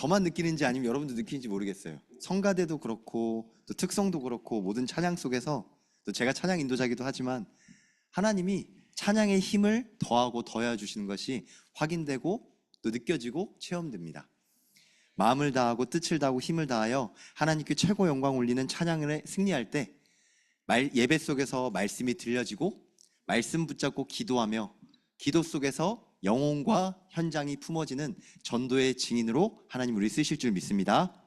저만 느끼는지 아니면 여러분도 느끼는지 모르겠어요. 성가대도 그렇고 또 특성도 그렇고 모든 찬양 속에서, 또 제가 찬양 인도자기도 하지만 하나님이 찬양의 힘을 더하고 더해 주시는 것이 확인되고 또 느껴지고 체험됩니다. 마음을 다하고 뜻을 다하고 힘을 다하여 하나님께 최고 영광 올리는 찬양을 승리할 때 예배 속에서 말씀이 들려지고 말씀 붙잡고 기도하며 기도 속에서 영혼과 현장이 품어지는 전도의 증인으로 하나님 우리 쓰실 줄 믿습니다.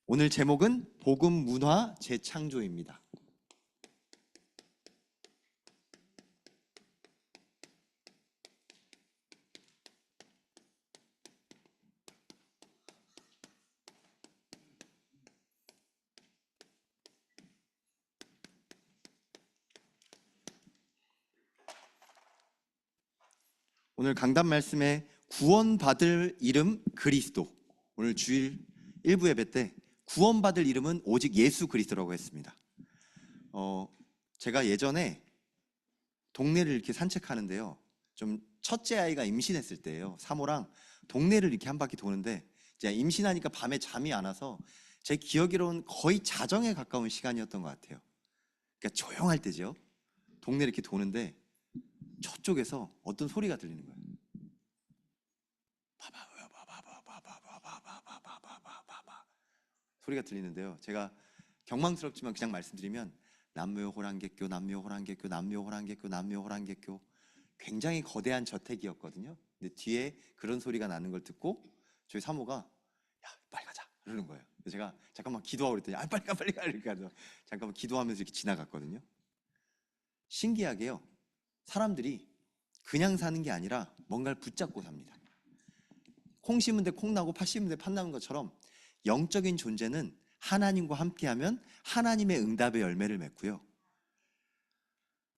오늘 제목은 복음 문화 재창조입니다. 오늘 강단 말씀에 구원받을 이름 그리스도, 오늘 주일 1부 예배 때 구원받을 이름은 오직 예수 그리스도라고 했습니다. 제가 예전에 동네를 이렇게 산책하는데요, 좀 첫째 아이가 임신했을 때예요. 사모랑 동네를 이렇게 한 바퀴 도는데, 제가 임신하니까 밤에 잠이 안 와서 제 기억으로는 거의 자정에 가까운 시간이었던 것 같아요. 그러니까 조용할 때죠. 동네를 이렇게 도는데 저쪽에서 어떤 소리가 들리는 거예요. 소리가 들리는데요, 제가 경망스럽지만 그냥 말씀드리면 남묘호랑개교, 남묘호랑개교, 남묘호랑개교, 남묘호랑개교, 굉장히 거대한 저택이었거든요. 근데 뒤에 그런 소리가 나는 걸 듣고 저희 사모가 야 빨리 가자 그러는 거예요. 그래서 제가 잠깐만 기도하고 그랬더니 빨리 가 빨리 가 이렇게 해서 잠깐만 기도하면서 이렇게 지나갔거든요. 신기하게요, 사람들이 그냥 사는 게 아니라 뭔가를 붙잡고 삽니다. 콩 심은 데 콩 나고 팥 심은 데 팥 나는 것처럼 영적인 존재는 하나님과 함께하면 하나님의 응답의 열매를 맺고요,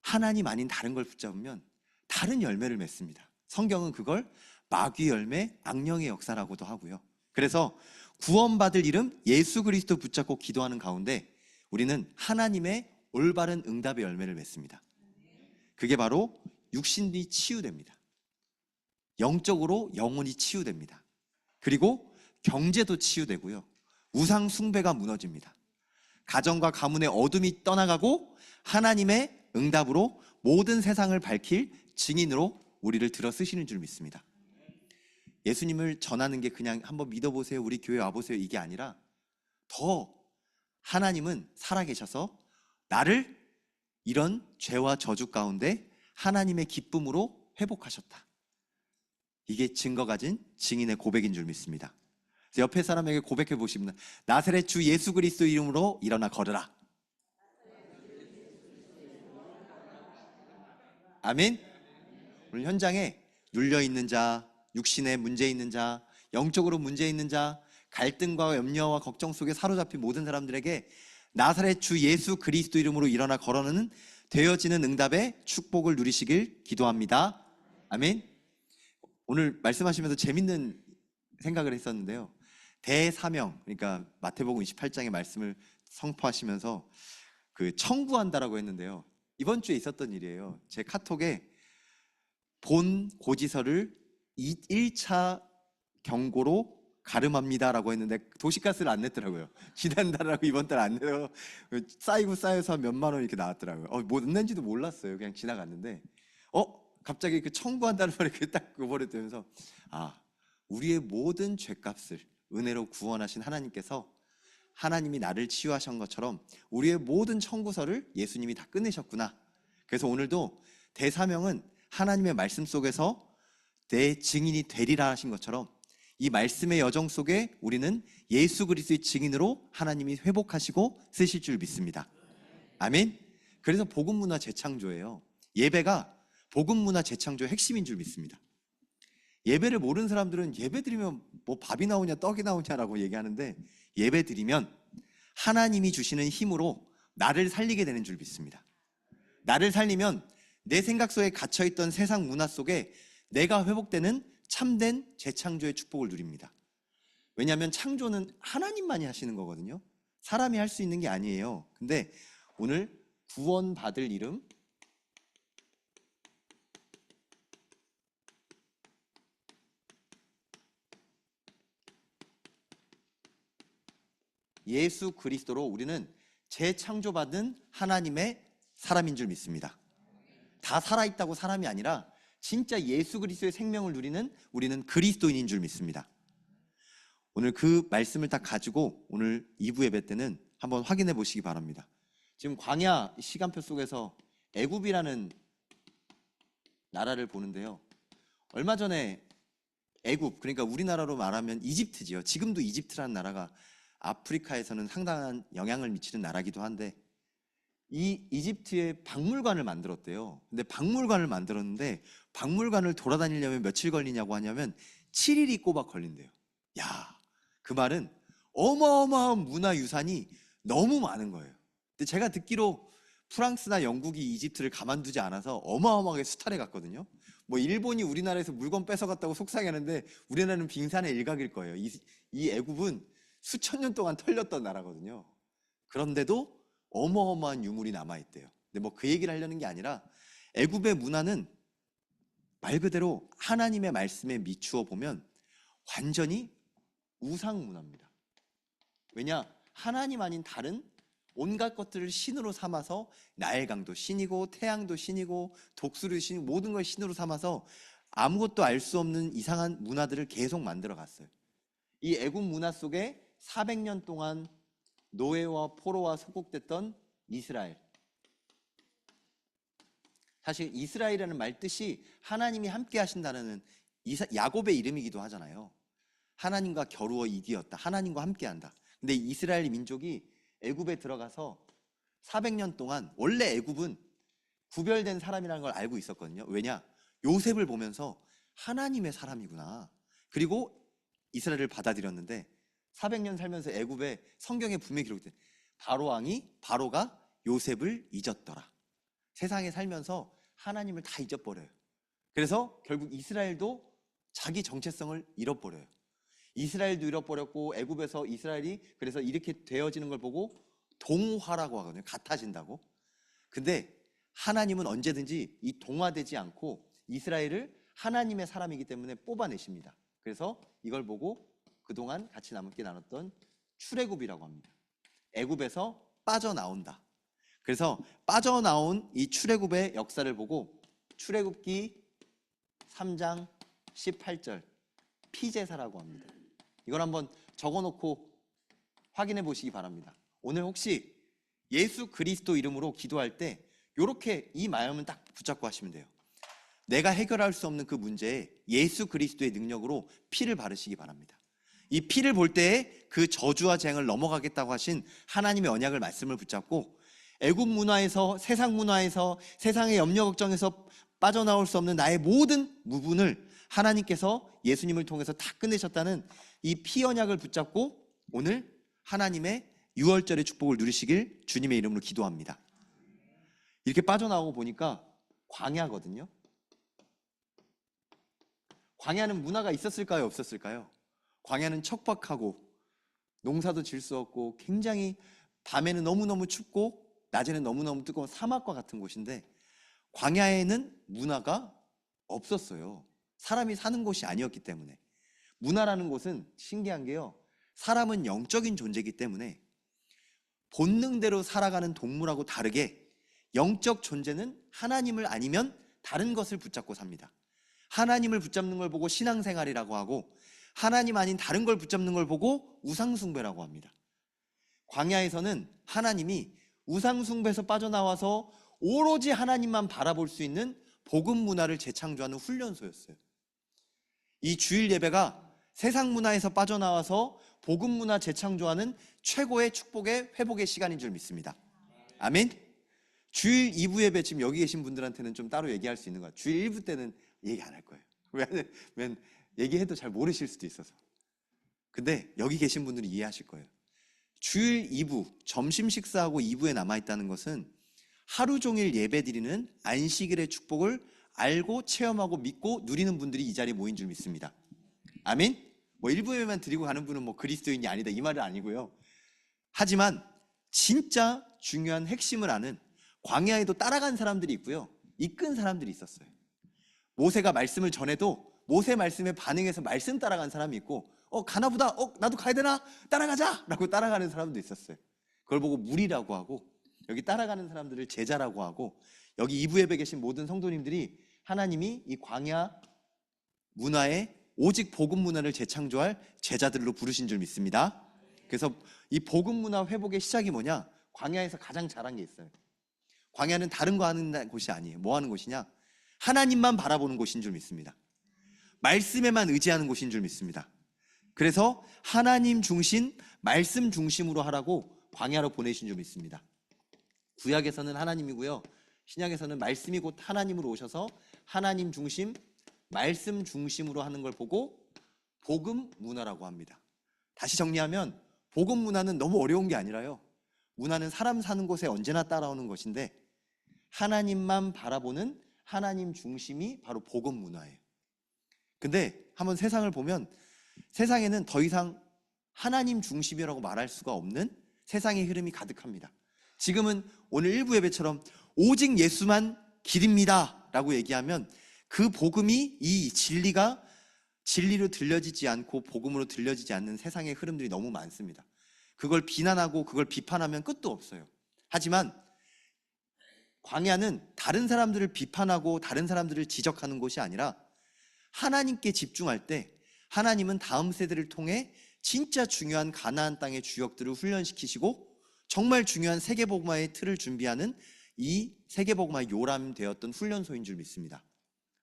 하나님 아닌 다른 걸 붙잡으면 다른 열매를 맺습니다. 성경은 그걸 마귀 열매, 악령의 역사라고도 하고요. 그래서 구원받을 이름 예수 그리스도 붙잡고 기도하는 가운데 우리는 하나님의 올바른 응답의 열매를 맺습니다. 그게 바로 육신이 치유됩니다. 영적으로 영혼이 치유됩니다. 그리고 경제도 치유되고요, 우상 숭배가 무너집니다. 가정과 가문의 어둠이 떠나가고 하나님의 응답으로 모든 세상을 밝힐 증인으로 우리를 들어 쓰시는 줄 믿습니다. 예수님을 전하는 게 그냥 한번 믿어보세요, 우리 교회 와보세요, 이게 아니라 더 하나님은 살아계셔서 나를 이런 죄와 저주 가운데 하나님의 기쁨으로 회복하셨다. 이게 증거 가진 증인의 고백인 줄 믿습니다. 옆에 사람에게 고백해 보시면, 나사렛 주 예수 그리스도 이름으로 일어나 걸으라. 아멘. 오늘 현장에 눌려있는 자, 육신에 문제 있는 자, 영적으로 문제 있는 자, 갈등과 염려와 걱정 속에 사로잡힌 모든 사람들에게 나사렛 주 예수 그리스도 이름으로 일어나 걸어는 되어지는 응답의 축복을 누리시길 기도합니다. 아멘. 오늘 말씀하시면서 재밌는 생각을 했었는데요, 대사명, 그러니까 마태복음 28장의 말씀을 선포하시면서 그 청구한다라고 했는데요, 이번 주에 있었던 일이에요. 제 카톡에 본 고지서를 1차 경고로 가름합니다라고 했는데 도시가스를 안 냈더라고요. 지난달하고 이번 달 안 내요. 쌓이고 쌓여서 몇만 원 이렇게 나왔더라고요. 뭐 냈는지도 몰랐어요. 그냥 지나갔는데 갑자기 그 청구한다는 말이 딱 그버렸다면서, 우리의 모든 죄값을 은혜로 구원하신 하나님께서, 하나님이 나를 치유하신 것처럼 우리의 모든 청구서를 예수님이 다 끝내셨구나. 그래서 오늘도 대사명은 하나님의 말씀 속에서 내 증인이 되리라 하신 것처럼 이 말씀의 여정 속에 우리는 예수 그리스도의 증인으로 하나님이 회복하시고 쓰실 줄 믿습니다. 아멘. 그래서 복음 문화 재창조예요. 예배가 복음 문화 재창조의 핵심인 줄 믿습니다. 예배를 모르는 사람들은 예배 드리면 뭐 밥이 나오냐 떡이 나오냐라고 얘기하는데, 예배 드리면 하나님이 주시는 힘으로 나를 살리게 되는 줄 믿습니다. 나를 살리면 내 생각 속에 갇혀있던 세상 문화 속에 내가 회복되는 참된 재창조의 축복을 누립니다. 왜냐하면 창조는 하나님만이 하시는 거거든요. 사람이 할 수 있는 게 아니에요. 근데 오늘 구원받을 이름, 예수 그리스도로 우리는 재창조받은 하나님의 사람인 줄 믿습니다. 다 살아있다고 사람이 아니라 진짜 예수 그리스도의 생명을 누리는 우리는 그리스도인인 줄 믿습니다. 오늘 그 말씀을 딱 가지고 오늘 2부 예배 때는 한번 확인해 보시기 바랍니다. 지금 광야 시간표 속에서 애굽이라는 나라를 보는데요. 얼마 전에 애굽, 그러니까 우리나라로 말하면 이집트지요. 지금도 이집트라는 나라가 아프리카에서는 상당한 영향을 미치는 나라기도 한데 이 이집트에 박물관을 만들었대요. 근데 박물관을 만들었는데 박물관을 돌아다니려면 며칠 걸리냐고 하냐면 7일이 꼬박 걸린대요. 야, 그 말은 어마어마한 문화유산이 너무 많은 거예요. 근데 제가 듣기로 프랑스나 영국이 이집트를 가만두지 않아서 어마어마하게 수탈해 갔거든요. 뭐 일본이 우리나라에서 물건 뺏어갔다고 속상해하는데 우리나라는 빙산의 일각일 거예요. 이 애굽은 수천 년 동안 털렸던 나라거든요. 그런데도 어마어마한 유물이 남아있대요. 근데 뭐 그 얘기를 하려는 게 아니라 애굽의 문화는 말 그대로 하나님의 말씀에 미추어 보면 완전히 우상 문화입니다. 왜냐? 하나님 아닌 다른 온갖 것들을 신으로 삼아서 나일강도 신이고 태양도 신이고 독수리도 신이고 모든 걸 신으로 삼아서 아무것도 알 수 없는 이상한 문화들을 계속 만들어 갔어요. 이 애굽 문화 속에 400년 동안 노예와 포로와 속국됐던 이스라엘. 사실 이스라엘이라는 말 뜻이 하나님이 함께 하신다는 야곱의 이름이기도 하잖아요. 하나님과 겨루어 이기었다. 하나님과 함께 한다. 근데 이스라엘 민족이 애굽에 들어가서 400년 동안 원래 애굽은 구별된 사람이라는 걸 알고 있었거든요. 왜냐? 요셉을 보면서 하나님의 사람이구나. 그리고 이스라엘을 받아들였는데 400년 살면서 애굽에 성경에 분명히 기록된 바로가 요셉을 잊었더라. 세상에 살면서 하나님을 다 잊어버려요. 그래서 결국 이스라엘도 자기 정체성을 잃어버려요. 이스라엘도 잃어버렸고 애굽에서 이스라엘이 그래서 이렇게 되어지는 걸 보고 동화라고 하거든요. 같아진다고. 근데 하나님은 언제든지 이 동화되지 않고 이스라엘을 하나님의 사람이기 때문에 뽑아내십니다. 그래서 이걸 보고 그동안 같이 남게 나눴던 출애굽이라고 합니다. 애굽에서 빠져나온다. 그래서 빠져나온 이 출애굽의 역사를 보고 출애굽기 3장 18절 피제사라고 합니다. 이걸 한번 적어놓고 확인해 보시기 바랍니다. 오늘 혹시 예수 그리스도 이름으로 기도할 때 이렇게 이 마음을 딱 붙잡고 하시면 돼요. 내가 해결할 수 없는 그 문제에 예수 그리스도의 능력으로 피를 바르시기 바랍니다. 이 피를 볼 때에 그 저주와 재앙을 넘어가겠다고 하신 하나님의 언약을 말씀을 붙잡고 애굽 문화에서 세상 문화에서 세상의 염려 걱정에서 빠져나올 수 없는 나의 모든 부분을 하나님께서 예수님을 통해서 다 끝내셨다는 이 피 언약을 붙잡고 오늘 하나님의 유월절의 축복을 누리시길 주님의 이름으로 기도합니다. 이렇게 빠져나오고 보니까 광야거든요. 광야는 문화가 있었을까요? 없었을까요? 광야는 척박하고 농사도 질 수 없고 굉장히 밤에는 너무너무 춥고 낮에는 너무너무 뜨거운 사막과 같은 곳인데 광야에는 문화가 없었어요. 사람이 사는 곳이 아니었기 때문에. 문화라는 곳은 신기한 게요. 사람은 영적인 존재이기 때문에 본능대로 살아가는 동물하고 다르게 영적 존재는 하나님을 아니면 다른 것을 붙잡고 삽니다. 하나님을 붙잡는 걸 보고 신앙생활이라고 하고 하나님 아닌 다른 걸 붙잡는 걸 보고 우상숭배라고 합니다. 광야에서는 하나님이 우상숭배에서 빠져나와서 오로지 하나님만 바라볼 수 있는 복음 문화를 재창조하는 훈련소였어요. 이 주일 예배가 세상 문화에서 빠져나와서 복음 문화 재창조하는 최고의 축복의 회복의 시간인 줄 믿습니다. 아멘. 주일 2부 예배 지금 여기 계신 분들한테는 좀 따로 얘기할 수 있는 것 같아요. 주일 1부 때는 얘기 안 할 거예요. 왜냐면 얘기해도 잘 모르실 수도 있어서. 근데 여기 계신 분들은 이해하실 거예요. 주일 2부, 점심 식사하고 2부에 남아있다는 것은 하루 종일 예배드리는 안식일의 축복을 알고 체험하고 믿고 누리는 분들이 이 자리에 모인 줄 믿습니다. 아멘? 뭐 1부 예배만 드리고 가는 분은 뭐 그리스도인이 아니다 이 말은 아니고요. 하지만 진짜 중요한 핵심을 아는 광야에도 따라간 사람들이 있고요. 이끈 사람들이 있었어요. 모세가 말씀을 전해도 모세 말씀에 반응해서 말씀 따라간 사람이 있고 가나보다. 나도 가야 되나? 따라가자! 라고 따라가는 사람도 있었어요. 그걸 보고 무리라고 하고, 여기 따라가는 사람들을 제자라고 하고, 여기 이부 예배 계신 모든 성도님들이 하나님이 이 광야 문화에 오직 복음 문화를 재창조할 제자들로 부르신 줄 믿습니다. 그래서 이 복음 문화 회복의 시작이 뭐냐? 광야에서 가장 잘한 게 있어요. 광야는 다른 거 하는 곳이 아니에요. 뭐 하는 곳이냐? 하나님만 바라보는 곳인 줄 믿습니다. 말씀에만 의지하는 곳인 줄 믿습니다. 그래서 하나님 중심, 말씀 중심으로 하라고 광야로 보내신 줄 믿습니다. 구약에서는 하나님이고요, 신약에서는 말씀이 곧 하나님으로 오셔서 하나님 중심, 말씀 중심으로 하는 걸 보고 복음 문화라고 합니다. 다시 정리하면 복음 문화는 너무 어려운 게 아니라요, 문화는 사람 사는 곳에 언제나 따라오는 것인데 하나님만 바라보는 하나님 중심이 바로 복음 문화예요. 근데 한번 세상을 보면 세상에는 더 이상 하나님 중심이라고 말할 수가 없는 세상의 흐름이 가득합니다. 지금은 오늘 일부 예배처럼 오직 예수만 길입니다 라고 얘기하면 그 복음이, 이 진리가 진리로 들려지지 않고 복음으로 들려지지 않는 세상의 흐름들이 너무 많습니다. 그걸 비난하고 그걸 비판하면 끝도 없어요. 하지만 광야는 다른 사람들을 비판하고 다른 사람들을 지적하는 곳이 아니라 하나님께 집중할 때 하나님은 다음 세대를 통해 진짜 중요한 가나안 땅의 주역들을 훈련시키시고 정말 중요한 세계복음화의 틀을 준비하는 이 세계복음화의 요람되었던 훈련소인 줄 믿습니다.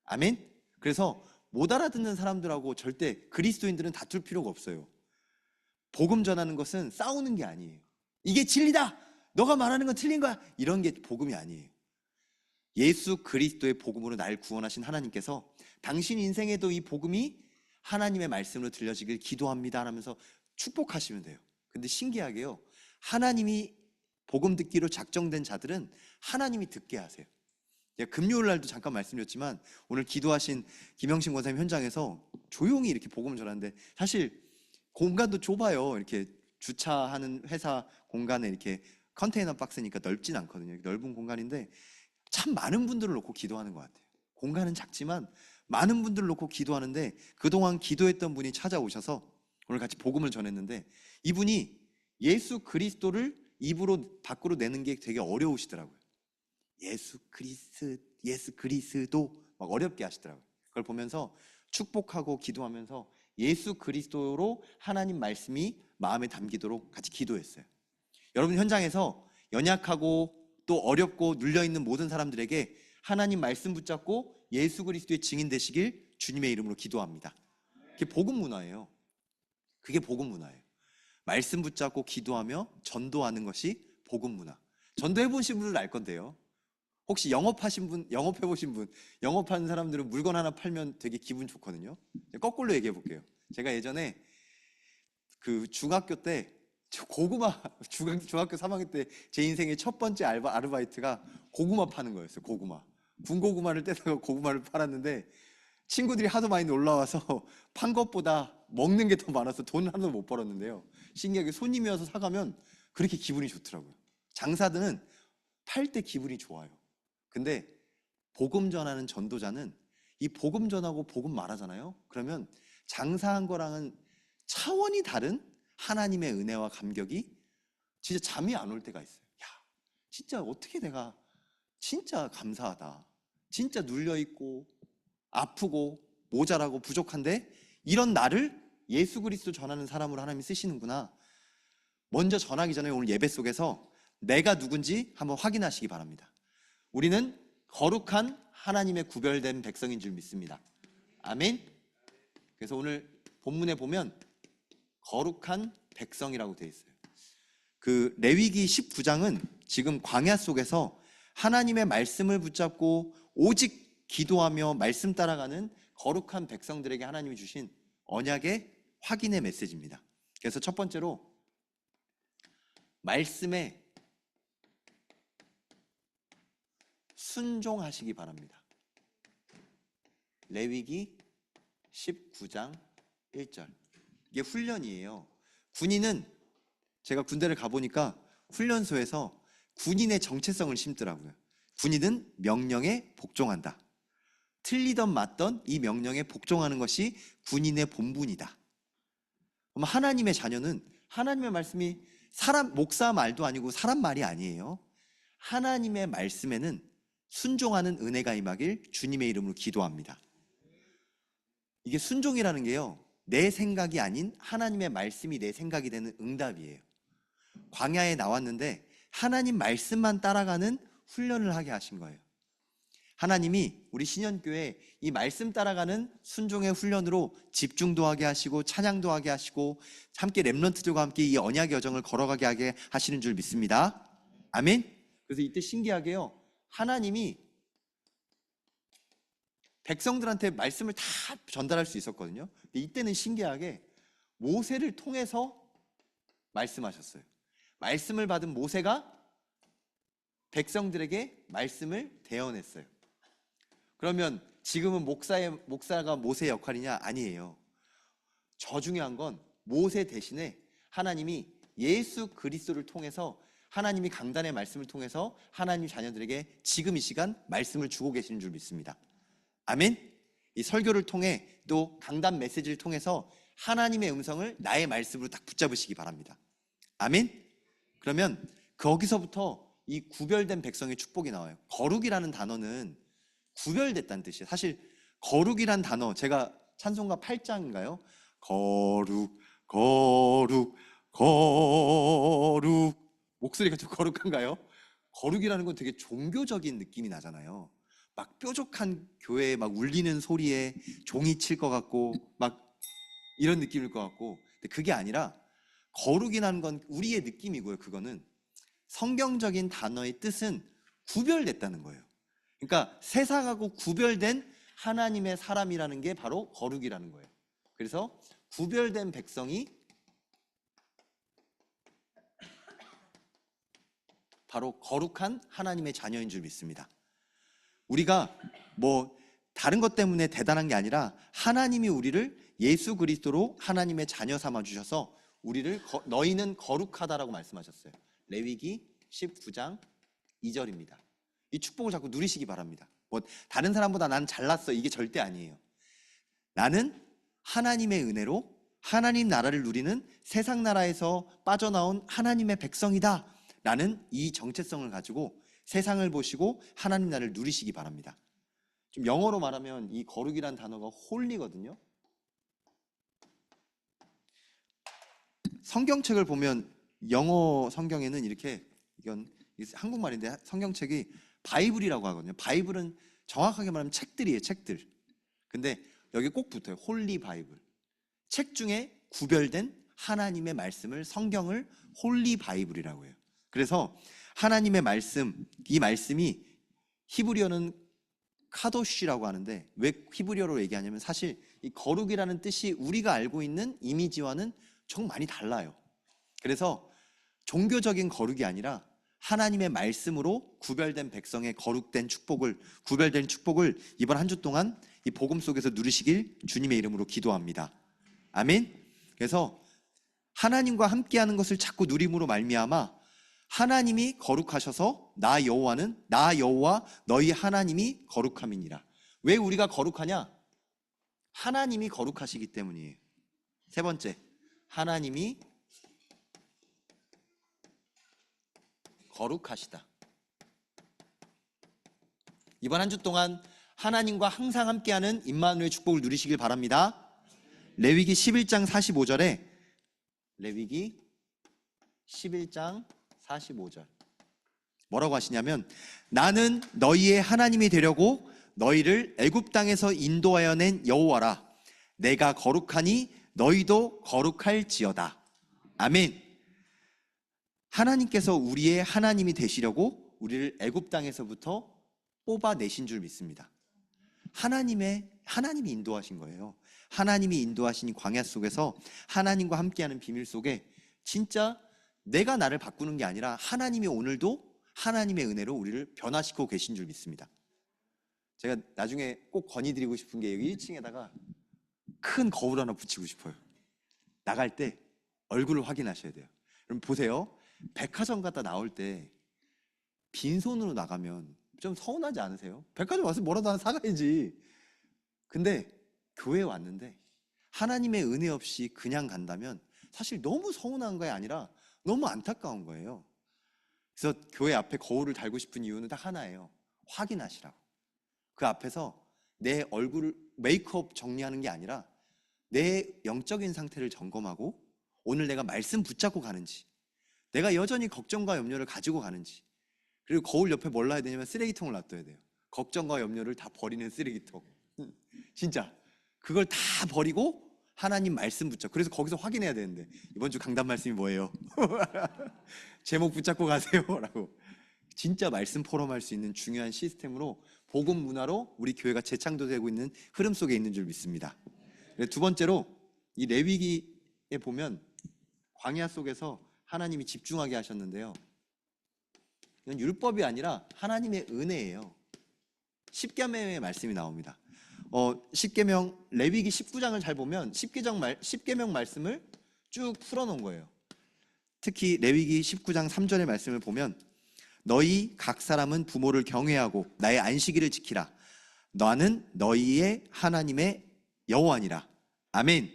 아멘? 그래서 못 알아듣는 사람들하고 절대 그리스도인들은 다툴 필요가 없어요. 복음 전하는 것은 싸우는 게 아니에요. 이게 진리다! 너가 말하는 건 틀린 거야! 이런 게 복음이 아니에요. 예수 그리스도의 복음으로 날 구원하신 하나님께서 당신 인생에도 이 복음이 하나님의 말씀으로 들려지길 기도합니다 하면서 축복하시면 돼요. 근데 신기하게요, 하나님이 복음 듣기로 작정된 자들은 하나님이 듣게 하세요. 제가 금요일 날도 잠깐 말씀드렸지만 오늘 기도하신 김영신 권사님 현장에서 조용히 이렇게 복음을 전하는데 사실 공간도 좁아요. 이렇게 주차하는 회사 공간에 이렇게 컨테이너 박스니까 넓진 않거든요. 넓은 공간인데 참 많은 분들을 놓고 기도하는 것 같아요. 공간은 작지만 많은 분들을 놓고 기도하는데 그동안 기도했던 분이 찾아오셔서 오늘 같이 복음을 전했는데 이분이 예수 그리스도를 입으로 밖으로 내는 게 되게 어려우시더라고요. 예수 그리스도 막 어렵게 하시더라고요. 그걸 보면서 축복하고 기도하면서 예수 그리스도로 하나님 말씀이 마음에 담기도록 같이 기도했어요. 여러분 현장에서 연약하고 또 어렵고 눌려있는 모든 사람들에게 하나님 말씀 붙잡고 예수 그리스도의 증인 되시길 주님의 이름으로 기도합니다. 그게 복음 문화예요. 그게 복음 문화예요. 말씀 붙잡고 기도하며 전도하는 것이 복음 문화. 전도해 보신 분들 알 건데요, 혹시 영업하신 분, 영업해 보신 분, 영업하는 사람들은 물건 하나 팔면 되게 기분 좋거든요. 거꾸로 얘기해 볼게요. 제가 예전에 그 중학교 때 고구마, 중학교 3학년 때 제 인생의 첫 번째 아르바이트가 고구마 파는 거였어요. 고구마, 군고구마를 떼다가 고구마를 팔았는데 친구들이 하도 많이 놀라와서 판 것보다 먹는 게 더 많아서 돈 하나도 못 벌었는데요, 신기하게 손님이 와서 사가면 그렇게 기분이 좋더라고요. 장사들은 팔 때 기분이 좋아요. 근데 복음 전하는 전도자는 이 복음 전하고 복음 말하잖아요. 그러면 장사한 거랑은 차원이 다른 하나님의 은혜와 감격이 진짜 잠이 안 올 때가 있어요. 야, 진짜 어떻게 내가 진짜 감사하다. 진짜 눌려있고 아프고 모자라고 부족한데 이런 나를 예수 그리스도 전하는 사람으로 하나님이 쓰시는구나. 먼저 전하기 전에 오늘 예배 속에서 내가 누군지 한번 확인하시기 바랍니다. 우리는 거룩한 하나님의 구별된 백성인 줄 믿습니다. 아멘. 그래서 오늘 본문에 보면 거룩한 백성이라고 되어 있어요. 그 레위기 19장은 지금 광야 속에서 하나님의 말씀을 붙잡고 오직 기도하며 말씀 따라가는 거룩한 백성들에게 하나님이 주신 언약의 확인의 메시지입니다. 그래서 첫 번째로 말씀에 순종하시기 바랍니다. 레위기 19장 1절. 이게 훈련이에요. 군인은, 제가 군대를 가보니까 훈련소에서 군인의 정체성을 심더라고요. 군인은 명령에 복종한다. 틀리던 맞던 이 명령에 복종하는 것이 군인의 본분이다. 그럼 하나님의 자녀는 하나님의 말씀이 사람 목사 말도 아니고 사람 말이 아니에요. 하나님의 말씀에는 순종하는 은혜가 임하길 주님의 이름으로 기도합니다. 이게 순종이라는 게요, 내 생각이 아닌 하나님의 말씀이 내 생각이 되는 응답이에요. 광야에 나왔는데 하나님 말씀만 따라가는 훈련을 하게 하신 거예요. 하나님이 우리 신현교회 이 말씀 따라가는 순종의 훈련으로 집중도 하게 하시고 찬양도 하게 하시고 함께 렘넌트들과 함께 이 언약 여정을 걸어가게 하게 하시는 줄 믿습니다. 아멘. 그래서 이때 신기하게요, 하나님이 백성들한테 말씀을 다 전달할 수 있었거든요. 근데 이때는 신기하게 모세를 통해서 말씀하셨어요. 말씀을 받은 모세가 백성들에게 말씀을 대언했어요. 그러면 지금은 목사가 모세의 역할이냐? 아니에요. 저 중요한 건 모세 대신에 하나님이 예수 그리스도를 통해서, 하나님이 강단의 말씀을 통해서 하나님 자녀들에게 지금 이 시간 말씀을 주고 계시는 줄 믿습니다. 아멘. 이 설교를 통해 또 강단 메시지를 통해서 하나님의 음성을 나의 말씀으로 딱 붙잡으시기 바랍니다. 아멘. 그러면 거기서부터 이 구별된 백성의 축복이 나와요. 거룩이라는 단어는 구별됐다는 뜻이에요. 사실 거룩이란 단어, 제가 찬송가 8장인가요? 거룩 거룩 거룩, 목소리가 좀 거룩한가요? 거룩이라는 건 되게 종교적인 느낌이 나잖아요. 막 뾰족한 교회에 막 울리는 소리에 종이 칠 것 같고 막 이런 느낌일 것 같고, 근데 그게 아니라 거룩이라는 건 우리의 느낌이고요. 그거는 성경적인 단어의 뜻은 구별됐다는 거예요. 그러니까 세상하고 구별된 하나님의 사람이라는 게 바로 거룩이라는 거예요. 그래서 구별된 백성이 바로 거룩한 하나님의 자녀인 줄 믿습니다. 우리가 뭐 다른 것 때문에 대단한 게 아니라 하나님이 우리를 예수 그리스도로 하나님의 자녀 삼아 주셔서 우리를 너희는 거룩하다라고 말씀하셨어요. 레위기 19장 2절입니다. 이 축복을 자꾸 누리시기 바랍니다. 뭐 다른 사람보다 난 잘났어, 이게 절대 아니에요. 나는 하나님의 은혜로 하나님 나라를 누리는 세상 나라에서 빠져나온 하나님의 백성이다 라는 이 정체성을 가지고 세상을 보시고 하나님 나라를 누리시기 바랍니다. 좀 영어로 말하면 이 거룩이란 단어가 홀리거든요. 성경책을 보면 영어 성경에는 이렇게, 이건 한국말인데 성경책이 바이블이라고 하거든요. 바이블은 정확하게 말하면 책들이에요, 책들. 근데 여기 꼭 붙어요. 홀리 바이블. 책 중에 구별된 하나님의 말씀을, 성경을 홀리 바이블이라고 해요. 그래서 하나님의 말씀, 이 말씀이 히브리어는 카도시라고 하는데, 왜 히브리어로 얘기하냐면 사실 이 거룩이라는 뜻이 우리가 알고 있는 이미지와는 정 많이 달라요. 그래서 종교적인 거룩이 아니라 하나님의 말씀으로 구별된 백성의 거룩된 축복을, 구별된 축복을 이번 한 주 동안 이 복음 속에서 누리시길 주님의 이름으로 기도합니다. 아멘. 그래서 하나님과 함께하는 것을 자꾸 누림으로 말미암아 하나님이 거룩하셔서 나 여호와 너희 하나님이 거룩함이니라. 왜 우리가 거룩하냐? 하나님이 거룩하시기 때문이에요. 세 번째, 하나님이 거룩하시다. 이번 한 주 동안 하나님과 항상 함께하는 임마누엘의 축복을 누리시길 바랍니다. 레위기 11장 45절에 레위기 11장 45절 뭐라고 하시냐면, 나는 너희의 하나님이 되려고 너희를 애굽 땅에서 인도하여 낸 여호와라. 내가 거룩하니 너희도 거룩할지어다. 아멘. 하나님께서 우리의 하나님이 되시려고 우리를 애굽 땅에서부터 뽑아내신 줄 믿습니다. 하나님이 인도하신 거예요. 하나님이 인도하신 광야 속에서 하나님과 함께하는 비밀 속에 진짜 내가 나를 바꾸는 게 아니라 하나님이 오늘도 하나님의 은혜로 우리를 변화시키고 계신 줄 믿습니다. 제가 나중에 꼭 건의드리고 싶은 게 여기 1층에다가 큰 거울 하나 붙이고 싶어요. 나갈 때 얼굴을 확인하셔야 돼요. 여러분 보세요. 백화점 갔다 나올 때 빈손으로 나가면 좀 서운하지 않으세요? 백화점 와서 뭐라도 하나 사가야지. 근데 교회에 왔는데 하나님의 은혜 없이 그냥 간다면 사실 너무 서운한 게 아니라 너무 안타까운 거예요. 그래서 교회 앞에 거울을 달고 싶은 이유는 딱 하나예요. 확인하시라고. 그 앞에서 내 얼굴 메이크업 정리하는 게 아니라 내 영적인 상태를 점검하고 오늘 내가 말씀 붙잡고 가는지, 내가 여전히 걱정과 염려를 가지고 가는지, 그리고 거울 옆에 뭘 놔야 되냐면 쓰레기통을 놔둬야 돼요. 걱정과 염려를 다 버리는 쓰레기통. 진짜 그걸 다 버리고 하나님 말씀 붙잡고, 그래서 거기서 확인해야 되는데 이번 주 강단 말씀이 뭐예요? 제목 붙잡고 가세요 라고. 진짜 말씀 포럼할 수 있는 중요한 시스템으로, 복음 문화로 우리 교회가 재창조되고 있는 흐름 속에 있는 줄 믿습니다. 두 번째로 이 레위기에 보면 광야 속에서 하나님이 집중하게 하셨는데요, 이건 율법이 아니라 하나님의 은혜예요. 십계명의 말씀이 나옵니다. 십계명 레위기 19장을 잘 보면 십계명 말씀을 쭉 풀어놓은 거예요. 특히 레위기 19장 3절의 말씀을 보면 너희 각 사람은 부모를 경외하고 나의 안식일을 지키라. 나는 너희의 하나님의 여호와니라. 아멘.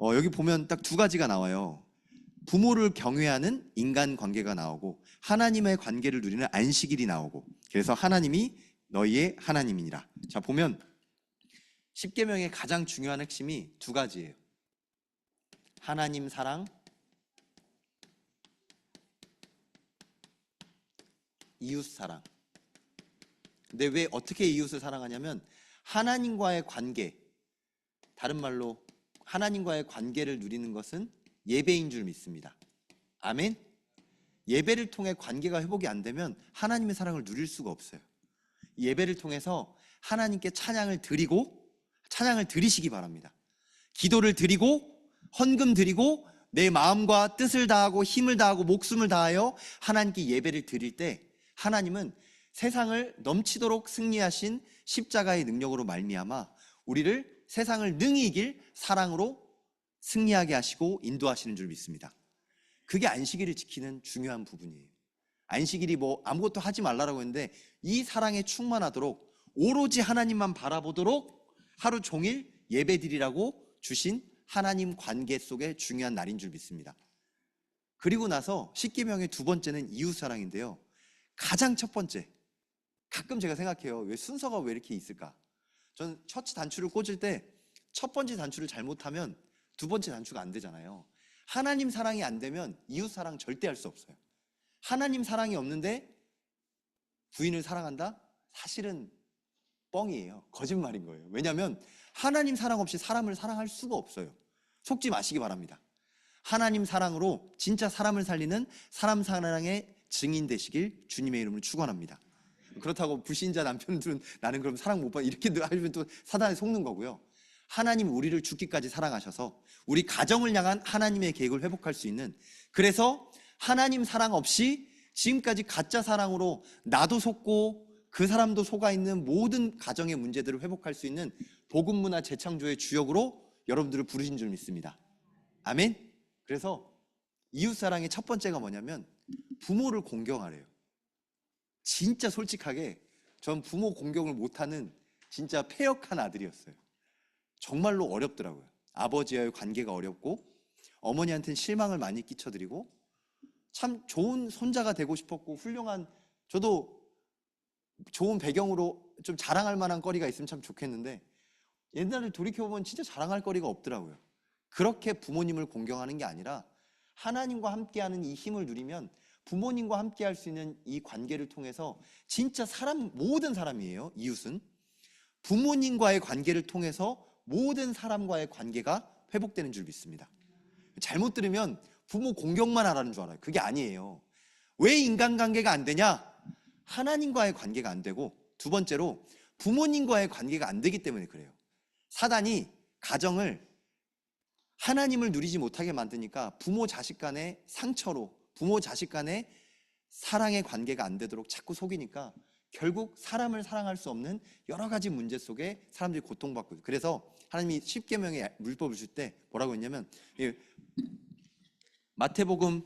여기 보면 딱 두 가지가 나와요. 부모를 경외하는 인간관계가 나오고 하나님의 관계를 누리는 안식일이 나오고, 그래서 하나님이 너희의 하나님이니라. 자, 보면 십계명의 가장 중요한 핵심이 두 가지예요. 하나님 사랑, 이웃 사랑. 근데 왜 어떻게 이웃을 사랑하냐면 하나님과의 관계, 다른 말로 하나님과의 관계를 누리는 것은 예배인 줄 믿습니다. 아멘. 예배를 통해 관계가 회복이 안 되면 하나님의 사랑을 누릴 수가 없어요. 예배를 통해서 하나님께 찬양을 드리시기 바랍니다. 기도를 드리고 헌금 드리고 내 마음과 뜻을 다하고 힘을 다하고 목숨을 다하여 하나님께 예배를 드릴 때 하나님은 세상을 넘치도록 승리하신 십자가의 능력으로 말미암아 우리를 세상을 능히 이길 사랑으로 승리하게 하시고 인도하시는 줄 믿습니다. 그게 안식일을 지키는 중요한 부분이에요. 안식일이 뭐 아무것도 하지 말라고 했는데 이 사랑에 충만하도록 오로지 하나님만 바라보도록 하루 종일 예배드리라고 주신 하나님 관계 속의 중요한 날인 줄 믿습니다. 그리고 나서 십계명의 두 번째는 이웃사랑인데요, 가장 첫 번째, 가끔 제가 생각해요. 왜 순서가 왜 이렇게 있을까? 전 처치 단추를 꽂을 때 첫 번째 단추를 잘못하면 두 번째 단추가 안 되잖아요. 하나님 사랑이 안 되면 이웃 사랑 절대 할 수 없어요. 하나님 사랑이 없는데 부인을 사랑한다? 사실은 뻥이에요. 거짓말인 거예요. 왜냐하면 하나님 사랑 없이 사람을 사랑할 수가 없어요. 속지 마시기 바랍니다. 하나님 사랑으로 진짜 사람을 살리는 사람 사랑의 증인 되시길 주님의 이름으로 축원합니다. 그렇다고 불신자 남편들은 나는 그럼 사랑 못 받아 이렇게 하면 또 사단에 속는 거고요. 하나님 우리를 죽기까지 사랑하셔서 우리 가정을 향한 하나님의 계획을 회복할 수 있는, 그래서 하나님 사랑 없이 지금까지 가짜 사랑으로 나도 속고 그 사람도 속아 있는 모든 가정의 문제들을 회복할 수 있는 복음 문화 재창조의 주역으로 여러분들을 부르신 줄 믿습니다. 아멘. 그래서 이웃 사랑의 첫 번째가 뭐냐면 부모를 공경하래요. 진짜 솔직하게 전 부모 공경을 못하는 진짜 패역한 아들이었어요. 정말로 어렵더라고요. 아버지와의 관계가 어렵고 어머니한테는 실망을 많이 끼쳐드리고 참 좋은 손자가 되고 싶었고 훌륭한, 저도 좋은 배경으로 좀 자랑할 만한 거리가 있으면 참 좋겠는데 옛날에 돌이켜보면 진짜 자랑할 거리가 없더라고요. 그렇게 부모님을 공경하는 게 아니라 하나님과 함께하는 이 힘을 누리면 부모님과 함께할 수 있는 이 관계를 통해서 진짜 모든 사람이에요. 이웃은 부모님과의 관계를 통해서 모든 사람과의 관계가 회복되는 줄 믿습니다. 잘못 들으면 부모 공경만 하라는 줄 알아요. 그게 아니에요. 왜 인간관계가 안 되냐? 하나님과의 관계가 안 되고, 두 번째로 부모님과의 관계가 안 되기 때문에 그래요. 사단이 가정을 하나님을 누리지 못하게 만드니까 부모 자식 간의 상처로, 부모 자식 간의 사랑의 관계가 안 되도록 자꾸 속이니까 결국 사람을 사랑할 수 없는 여러 가지 문제 속에 사람들이 고통받고 있어요. 그래서 하나님이 십계명의 율법을 줄 때 뭐라고 했냐면, 마태복음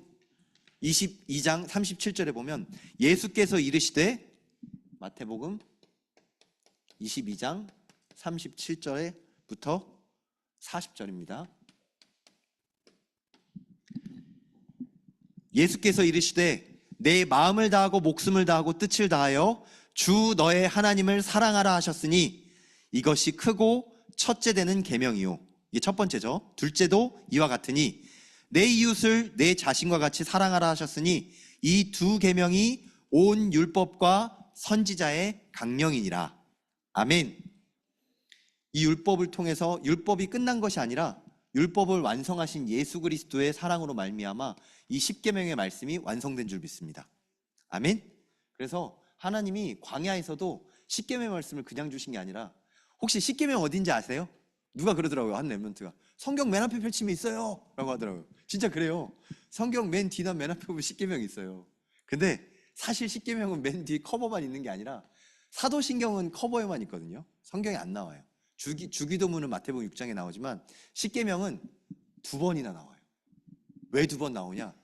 22장 37절에 보면 예수께서 이르시되, 마태복음 22장 37절에부터 40절입니다. 예수께서 이르시되 내 마음을 다하고 목숨을 다하고 뜻을 다하여 주 너의 하나님을 사랑하라 하셨으니 이것이 크고 첫째 되는 계명이요. 이게 첫 번째죠. 둘째도 이와 같으니 내 이웃을 내 자신과 같이 사랑하라 하셨으니 이 두 계명이 온 율법과 선지자의 강령이니라. 아멘. 이 율법을 통해서 율법이 끝난 것이 아니라 율법을 완성하신 예수 그리스도의 사랑으로 말미암아 이 십계명의 말씀이 완성된 줄 믿습니다. 아멘. 그래서 하나님이 광야에서도 십계명의 말씀을 그냥 주신 게 아니라, 혹시 십계명 어딘지 아세요? 누가 그러더라고요. 한 랩런트가 성경 맨 앞에 펼치면 있어요 라고 하더라고요. 진짜 그래요. 성경 맨 뒤나 맨 앞에 보면 십계명이 있어요. 근데 사실 십계명은 맨 뒤에 커버만 있는 게 아니라 사도신경은 커버에만 있거든요. 성경에 안 나와요. 주기도문은 마태복음 6장에 나오지만 십계명은 2번이나 나와요. 왜 2번 나오냐?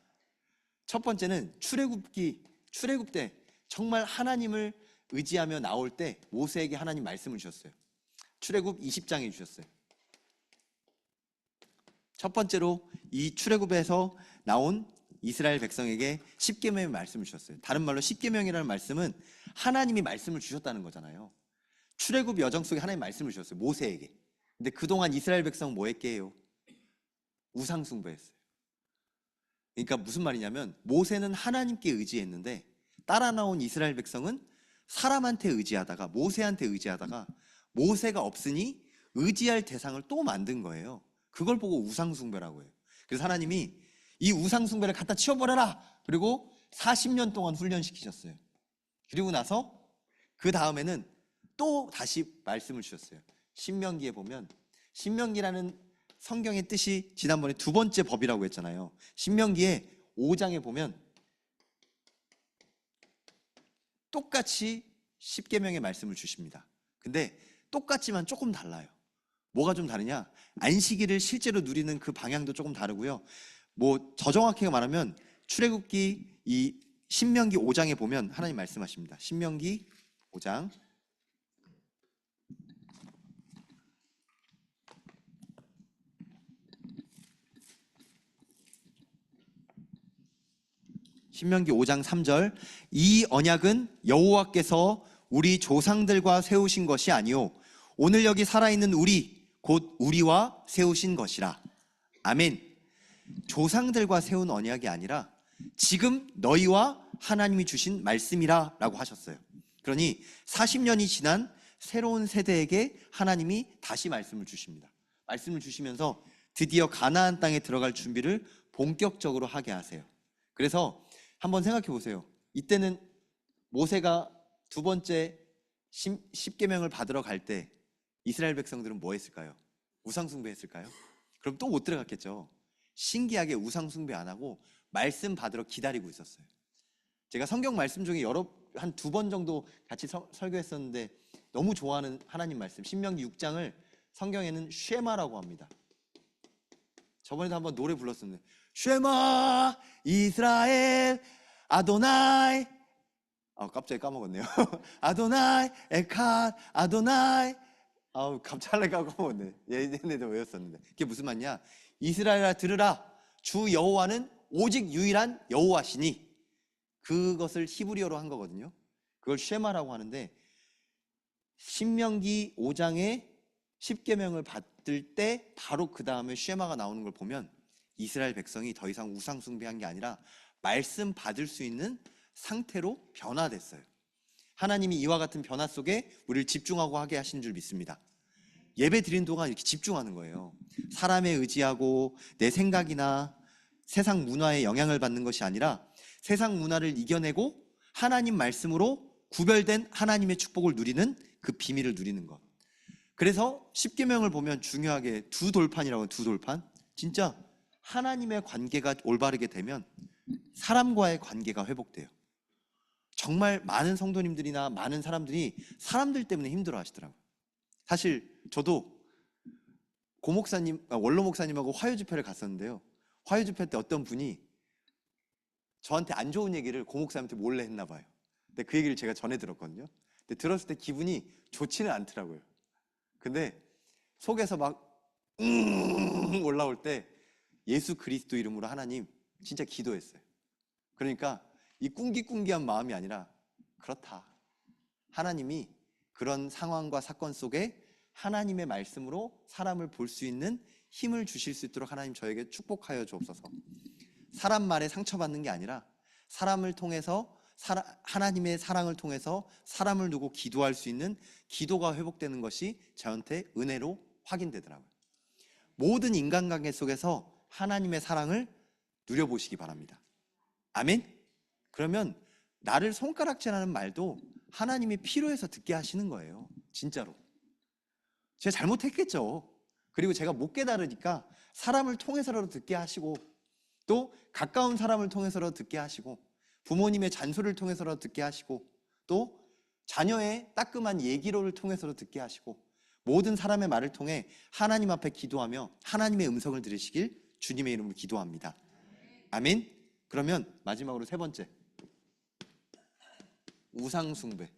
첫 번째는 출애굽 때 정말 하나님을 의지하며 나올 때 모세에게 하나님 말씀을 주셨어요. 출애굽 20장에 주셨어요. 첫 번째로 이 출애굽에서 나온 이스라엘 백성에게 십계명의 말씀을 주셨어요. 다른 말로 십계명이라는 말씀은 하나님이 말씀을 주셨다는 거잖아요. 출애굽 여정 속에 하나님 말씀을 주셨어요. 모세에게. 근데 그동안 이스라엘 백성은 뭐 했게요? 우상 숭배했어요. 그러니까 무슨 말이냐면 모세는 하나님께 의지했는데 따라 나온 이스라엘 백성은 사람한테 의지하다가, 모세한테 의지하다가 모세가 없으니 의지할 대상을 또 만든 거예요. 그걸 보고 우상 숭배라고 해요. 그래서 하나님이 이 우상 숭배를 갖다 치워버려라. 그리고 40년 동안 훈련시키셨어요. 그리고 나서 그 다음에는 또 다시 말씀을 주셨어요. 신명기에 보면, 신명기라는 성경의 뜻이 지난번에 2번째 법이라고 했잖아요. 신명기에 5장에 보면 똑같이 십계명의 말씀을 주십니다. 근데 똑같지만 조금 달라요. 뭐가 좀 다르냐? 안식일을 실제로 누리는 그 방향도 조금 다르고요. 뭐 더 정확하게 말하면 출애굽기 이 신명기 5장에 보면 하나님 말씀하십니다. 신명기 5장 신명기 5장 3절 이 언약은 여호와께서 우리 조상들과 세우신 것이 아니요 오늘 여기 살아있는 우리 곧 우리와 세우신 것이라. 아멘. 조상들과 세운 언약이 아니라 지금 너희와 하나님이 주신 말씀이라 라고 하셨어요. 그러니 40년이 지난 새로운 세대에게 하나님이 다시 말씀을 주십니다. 말씀을 주시면서 드디어 가나안 땅에 들어갈 준비를 본격적으로 하게 하세요. 그래서 한번 생각해 보세요. 이때는 모세가 2번째 십계명을 받으러 갈 때 이스라엘 백성들은 뭐 했을까요? 우상 숭배했을까요? 그럼 또 못 들어갔겠죠. 신기하게 우상 숭배 안 하고 말씀 받으러 기다리고 있었어요. 제가 성경 말씀 중에 한 2번 정도 같이 설교했었는데 너무 좋아하는 하나님 말씀, 신명기 6장을 성경에는 쉐마라고 합니다. 저번에도 한번 노래 불렀었는데 쉐마 이스라엘 아도나이, 갑자기 까먹었네요. 아도나이 에칸 아도나이, 갑자기 까먹었네. 얘네도 외웠었는데 그게 무슨 말이냐? 이스라엘아 들으라, 주 여호와는 오직 유일한 여호와시니. 그것을 히브리어로 한 거거든요. 그걸 쉐마라고 하는데 신명기 5장에 십계명을 받을 때 바로 그 다음에 쉐마가 나오는 걸 보면 이스라엘 백성이 더 이상 우상 숭배한 게 아니라 말씀 받을 수 있는 상태로 변화됐어요. 하나님이 이와 같은 변화 속에 우리를 집중하고 하게 하신 줄 믿습니다. 예배 드리는 동안 이렇게 집중하는 거예요. 사람에 의지하고 내 생각이나 세상 문화에 영향을 받는 것이 아니라 세상 문화를 이겨내고 하나님 말씀으로 구별된 하나님의 축복을 누리는 그 비밀을 누리는 것. 그래서 십계명을 보면 중요하게 2돌판이라고 해요. 2돌판. 진짜 하나님의 관계가 올바르게 되면 사람과의 관계가 회복돼요. 정말 많은 성도님들이나 많은 사람들이 사람들 때문에 힘들어 하시더라고요. 사실 저도 원로 목사님하고 화요 집회를 갔었는데요. 화요 집회 때 어떤 분이 저한테 안 좋은 얘기를 고 목사님한테 몰래 했나 봐요. 근데 그 얘기를 제가 전해 들었거든요. 근데 들었을 때 기분이 좋지는 않더라고요. 근데 속에서 막 올라올 때 예수 그리스도 이름으로 하나님 진짜 기도했어요. 그러니까 이 꿍기꿍기한 마음이 아니라 그렇다. 하나님이 그런 상황과 사건 속에 하나님의 말씀으로 사람을 볼 수 있는 힘을 주실 수 있도록 하나님 저에게 축복하여 주옵소서. 사람 말에 상처받는 게 아니라 사람을 통해서 하나님의 사랑을 통해서 사람을 두고 기도할 수 있는 기도가 회복되는 것이 저한테 은혜로 확인되더라고요. 모든 인간관계 속에서 하나님의 사랑을 누려보시기 바랍니다. 아멘? 그러면 나를 손가락질하는 말도 하나님이 필요해서 듣게 하시는 거예요. 진짜로. 제가 잘못했겠죠. 그리고 제가 못 깨달으니까 사람을 통해서라도 듣게 하시고, 또 가까운 사람을 통해서라도 듣게 하시고, 부모님의 잔소리를 통해서라도 듣게 하시고, 또 자녀의 따끔한 얘기로를 통해서라도 듣게 하시고, 모든 사람의 말을 통해 하나님 앞에 기도하며 하나님의 음성을 들으시길 주님의 이름으로 기도합니다. 아멘. 그러면 마지막으로 세 번째, 우상 숭배.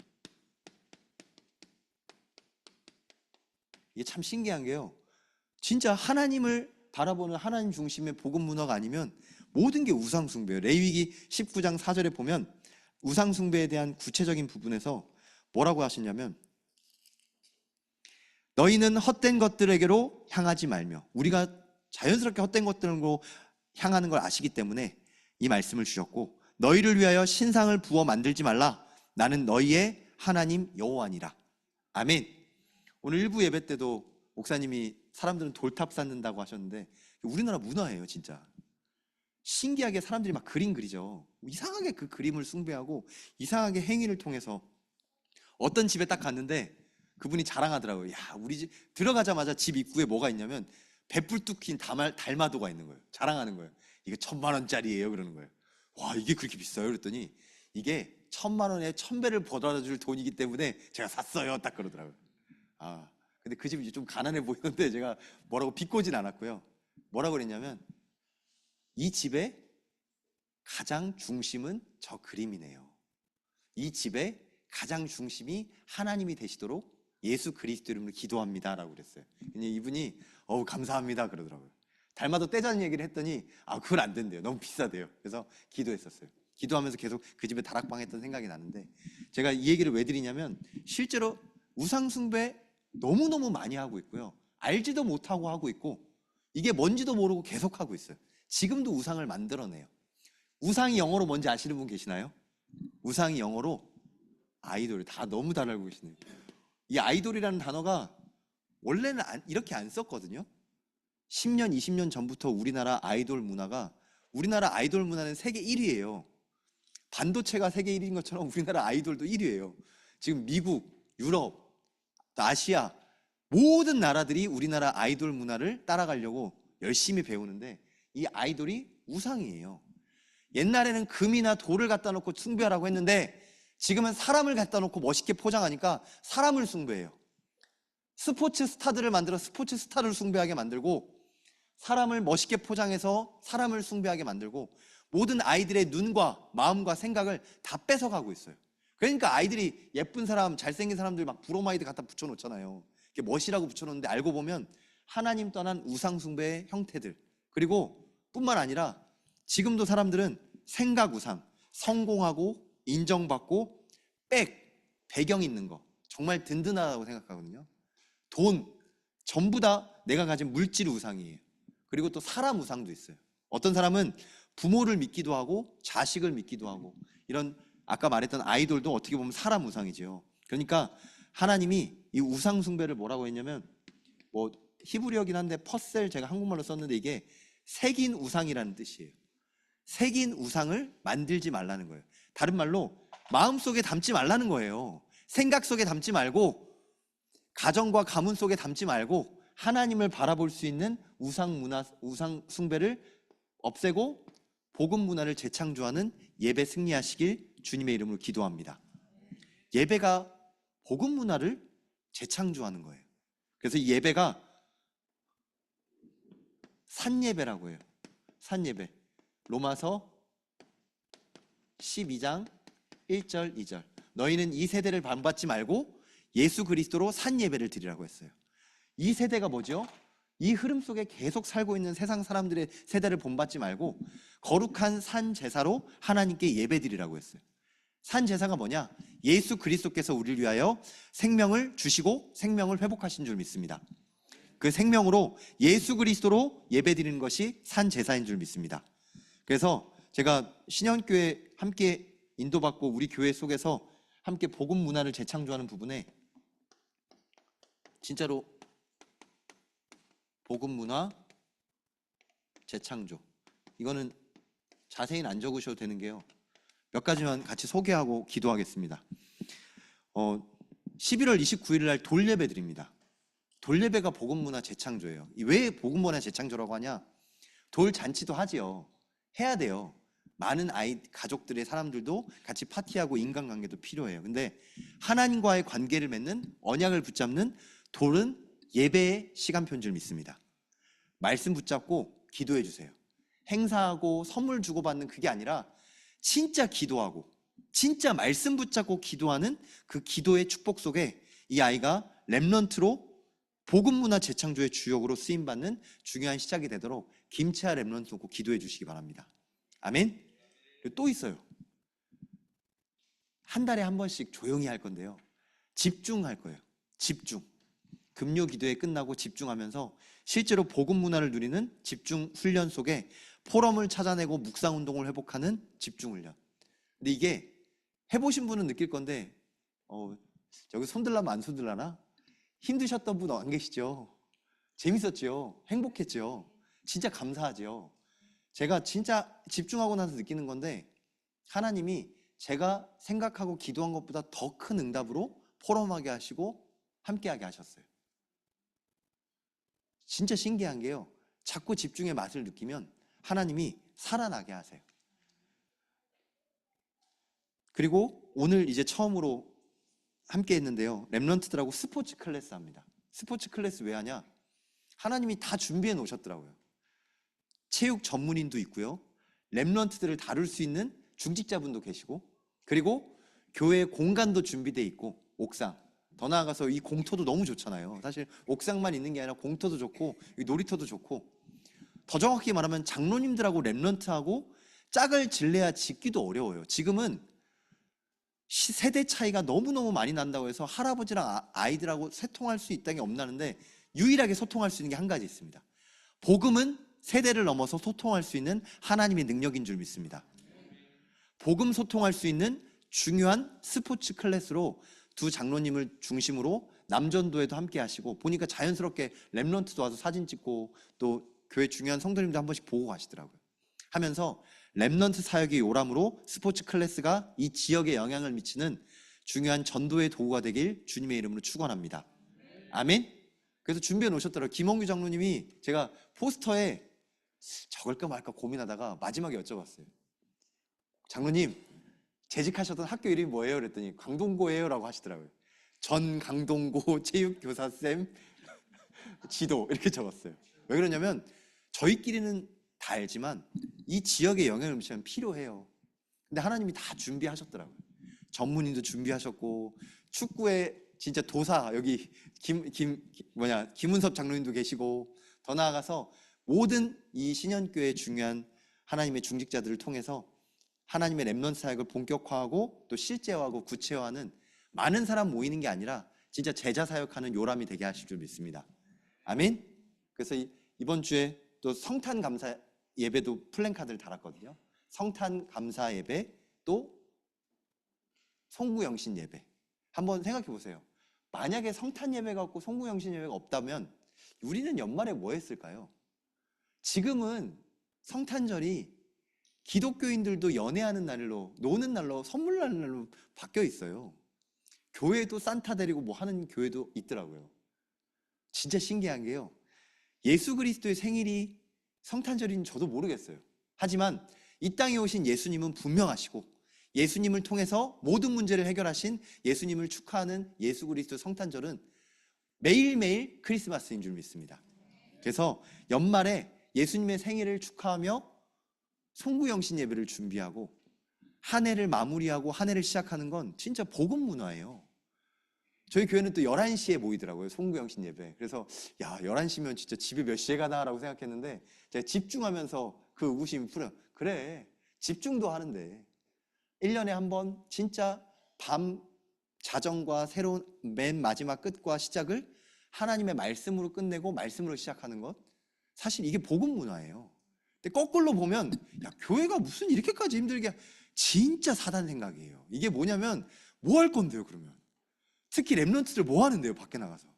이게 참 신기한 게요, 진짜 하나님을 바라보는 하나님 중심의 복음 문화가 아니면 모든 게 우상 숭배예요. 레위기 19장 4절에 보면 우상 숭배에 대한 구체적인 부분에서 뭐라고 하시냐면, 너희는 헛된 것들에게로 향하지 말며, 우리가 자연스럽게 헛된 것들로 향하는 걸 아시기 때문에 이 말씀을 주셨고, 너희를 위하여 신상을 부어 만들지 말라. 나는 너희의 하나님 여호와니라. 아멘. 오늘 일부 예배 때도 목사님이 사람들은 돌탑 쌓는다고 하셨는데, 우리나라 문화예요. 진짜 신기하게 사람들이 막 그림 그리죠. 이상하게 그 그림을 숭배하고 이상하게 행위를 통해서. 어떤 집에 딱 갔는데 그분이 자랑하더라고요. 야, 우리 집 들어가자마자 집 입구에 뭐가 있냐면 배불 뚝인 달마도가 있는 거예요. 자랑하는 거예요. 이게 1,000만 원짜리예요 그러는 거예요. 와, 이게 그렇게 비싸요? 그랬더니 이게 1,000만 원에 1,000배를 벌어줄 돈이기 때문에 제가 샀어요. 딱 그러더라고요. 아, 근데 그 집이 좀 가난해 보이는데 제가 뭐라고 비꼬진 않았고요. 뭐라고 그랬냐면, 이 집의 가장 중심은 저 그림이네요. 이 집의 가장 중심이 하나님이 되시도록 예수 그리스도 이름으로 기도합니다 라고 그랬어요. 근데 이분이 감사합니다 그러더라고요. 달마도 떼자는 얘기를 했더니 그건 안 된대요. 너무 비싸대요. 그래서 기도했었어요. 기도하면서 계속 그 집에 다락방 했던 생각이 나는데, 제가 이 얘기를 왜 드리냐면, 실제로 우상숭배 너무너무 많이 하고 있고요, 알지도 못하고 하고 있고, 이게 뭔지도 모르고 계속 하고 있어요. 지금도 우상을 만들어내요. 우상이 영어로 뭔지 아시는 분 계시나요? 우상이 영어로 아이돌. 다 너무 잘 알고 계시네요. 이 아이돌이라는 단어가 원래는 이렇게 안 썼거든요. 10년, 20년 전부터 우리나라 아이돌 문화는 세계 1위예요. 반도체가 세계 1위인 것처럼 우리나라 아이돌도 1위예요. 지금 미국, 유럽, 아시아 모든 나라들이 우리나라 아이돌 문화를 따라가려고 열심히 배우는데, 이 아이돌이 우상이에요. 옛날에는 금이나 돌을 갖다 놓고 숭배하라고 했는데, 지금은 사람을 갖다 놓고 멋있게 포장하니까 사람을 숭배해요. 스포츠 스타들을 만들어 스포츠 스타를 숭배하게 만들고, 사람을 멋있게 포장해서 사람을 숭배하게 만들고, 모든 아이들의 눈과 마음과 생각을 다 뺏어가고 있어요. 그러니까 아이들이 예쁜 사람, 잘생긴 사람들 막 브로마이드 갖다 붙여놓잖아요. 이게 멋이라고 붙여놓는데, 알고 보면 하나님 떠난 우상 숭배의 형태들. 그리고 뿐만 아니라 지금도 사람들은 생각 우상, 성공하고 인정받고 배경 있는 거 정말 든든하다고 생각하거든요. 돈, 전부 다 내가 가진 물질 우상이에요. 그리고 또 사람 우상도 있어요. 어떤 사람은 부모를 믿기도 하고 자식을 믿기도 하고, 이런 아까 말했던 아이돌도 어떻게 보면 사람 우상이죠. 그러니까 하나님이 이 우상 숭배를 뭐라고 했냐면, 히브리어긴 한데 퍼셀, 제가 한국말로 썼는데 이게 새긴 우상이라는 뜻이에요. 새긴 우상을 만들지 말라는 거예요. 다른 말로 마음속에 담지 말라는 거예요. 생각 속에 담지 말고, 가정과 가문 속에 담지 말고, 하나님을 바라볼 수 있는 우상 숭배를 없애고 복음 문화를 재창조하는 예배 승리하시길 주님의 이름으로 기도합니다. 예배가 복음 문화를 재창조하는 거예요. 그래서 이 예배가 산예배라고 해요. 산예배. 로마서 12장 1절 2절. 너희는 이 세대를 반받지 말고 예수 그리스도로 산예배를 드리라고 했어요. 이 세대가 뭐죠? 이 흐름 속에 계속 살고 있는 세상 사람들의 세대를 본받지 말고 거룩한 산 제사로 하나님께 예배드리라고 했어요. 산 제사가 뭐냐? 예수 그리스도께서 우리를 위하여 생명을 주시고 생명을 회복하신 줄 믿습니다. 그 생명으로 예수 그리스도로 예배드리는 것이 산 제사인 줄 믿습니다. 그래서 제가 신현교회 함께 인도받고 우리 교회 속에서 함께 복음 문화를 재창조하는 부분에 진짜로 복음 문화 재창조, 이거는 자세히는 안 적으셔도 되는 게요, 몇 가지만 같이 소개하고 기도하겠습니다. 11월 29일 날 돌예배 드립니다. 돌예배가 복음문화 재창조예요. 왜 복음문화 재창조라고 하냐? 돌잔치도 하지요. 해야 돼요. 많은 가족들의 사람들도 같이 파티하고 인간관계도 필요해요. 근데 하나님과의 관계를 맺는, 언약을 붙잡는 돌은 예배의 시간표인 줄 믿습니다. 말씀 붙잡고 기도해 주세요. 행사하고 선물 주고받는 그게 아니라 진짜 기도하고 진짜 말씀 붙잡고 기도하는 그 기도의 축복 속에 이 아이가 렘넌트로 복음문화 재창조의 주역으로 쓰임받는 중요한 시작이 되도록 김채아 렘넌트 놓고 기도해 주시기 바랍니다. 아멘. 또 있어요. 한 달에 한 번씩 조용히 할 건데요, 집중할 거예요. 집중. 금요 기도회 끝나고 집중하면서 실제로 복음 문화를 누리는 집중 훈련 속에 포럼을 찾아내고 묵상 운동을 회복하는 집중 훈련. 근데 이게 해보신 분은 느낄 건데 여기 손들라면 안 손들라나? 힘드셨던 분 안 계시죠? 재밌었죠? 행복했죠? 진짜 감사하죠? 제가 진짜 집중하고 나서 느끼는 건데 하나님이 제가 생각하고 기도한 것보다 더 큰 응답으로 포럼하게 하시고 함께하게 하셨어요. 진짜 신기한 게요, 자꾸 집중의 맛을 느끼면 하나님이 살아나게 하세요. 그리고 오늘 이제 처음으로 함께 했는데요, 렘넌트들하고 스포츠 클래스 합니다. 스포츠 클래스 왜 하냐? 하나님이 다 준비해 놓으셨더라고요. 체육 전문인도 있고요, 렘넌트들을 다룰 수 있는 중직자분도 계시고, 그리고 교회 공간도 준비되어 있고, 옥상, 더 나아가서 이 공터도 너무 좋잖아요. 사실 옥상만 있는 게 아니라 공터도 좋고 놀이터도 좋고, 더 정확히 말하면 장로님들하고 렘넌트하고 짝을 질래야 짓기도 어려워요. 지금은 세대 차이가 너무너무 많이 난다고 해서 할아버지랑 아이들하고 소통할 수 있다는 게 없나는데, 유일하게 소통할 수 있는 게 한 가지 있습니다. 복음은 세대를 넘어서 소통할 수 있는 하나님의 능력인 줄 믿습니다. 복음 소통할 수 있는 중요한 스포츠 클래스로 두 장로님을 중심으로 남전도에도 함께 하시고, 보니까 자연스럽게 렘넌트도 와서 사진 찍고 또 교회 중요한 성도님도 한 번씩 보고 가시더라고요. 하면서 렘넌트 사역의 요람으로 스포츠 클래스가 이 지역에 영향을 미치는 중요한 전도의 도구가 되길 주님의 이름으로 축원합니다. 아멘. 그래서 준비해 놓으셨더라고요. 김홍규 장로님이 제가 포스터에 적을까 말까 고민하다가 마지막에 여쭤봤어요. 장로님, 재직하셨던 학교 이름이 뭐예요? 그랬더니 강동고예요 라고 하시더라고요. 전 강동고 체육교사쌤 지도, 이렇게 적었어요. 왜 그러냐면 저희끼리는 다 알지만 이 지역에 영향을 미치면 필요해요. 근데 하나님이 다 준비하셨더라고요. 전문인도 준비하셨고, 축구에 진짜 도사, 여기 김은섭 장로님도 계시고, 더 나아가서 모든 이 신현교회 중요한 하나님의 중직자들을 통해서 하나님의 렘넌트 사역을 본격화하고 또 실제화하고 구체화하는 많은 사람 모이는 게 아니라 진짜 제자 사역하는 요람이 되게 하실 줄 믿습니다. 아멘. 그래서 이번 주에 또 성탄 감사 예배도 플랜카드를 달았거든요. 성탄 감사 예배, 또 송구영신 예배. 한번 생각해 보세요. 만약에 성탄 예배가 없고 송구영신 예배가 없다면 우리는 연말에 뭐 했을까요? 지금은 성탄절이 기독교인들도 연애하는 날로, 노는 날로, 선물하는 날로 바뀌어 있어요. 교회도 산타 데리고 뭐 하는 교회도 있더라고요. 진짜 신기한 게요, 예수 그리스도의 생일이 성탄절인 저도 모르겠어요. 하지만 이 땅에 오신 예수님은 분명하시고, 예수님을 통해서 모든 문제를 해결하신 예수님을 축하하는 예수 그리스도 성탄절은 매일매일 크리스마스인 줄 믿습니다. 그래서 연말에 예수님의 생일을 축하하며 송구영신 예배를 준비하고 한 해를 마무리하고 한 해를 시작하는 건 진짜 복음 문화예요. 저희 교회는 또 11시에 모이더라고요. 송구영신 예배. 그래서 11시면 진짜 집에 몇 시에 가나라고 생각했는데 제가 집중하면서 그 의구심이 풀어요. 그래, 집중도 하는데 1년에 한 번 진짜 밤 자정과 새로운 맨 마지막 끝과 시작을 하나님의 말씀으로 끝내고 말씀으로 시작하는 것, 사실 이게 복음 문화예요. 근데 거꾸로 보면 교회가 무슨 이렇게까지 힘들게, 진짜 사단 생각이에요. 이게 뭐냐면 뭐 할 건데요 그러면? 특히 랩런트들 뭐 하는데요 밖에 나가서?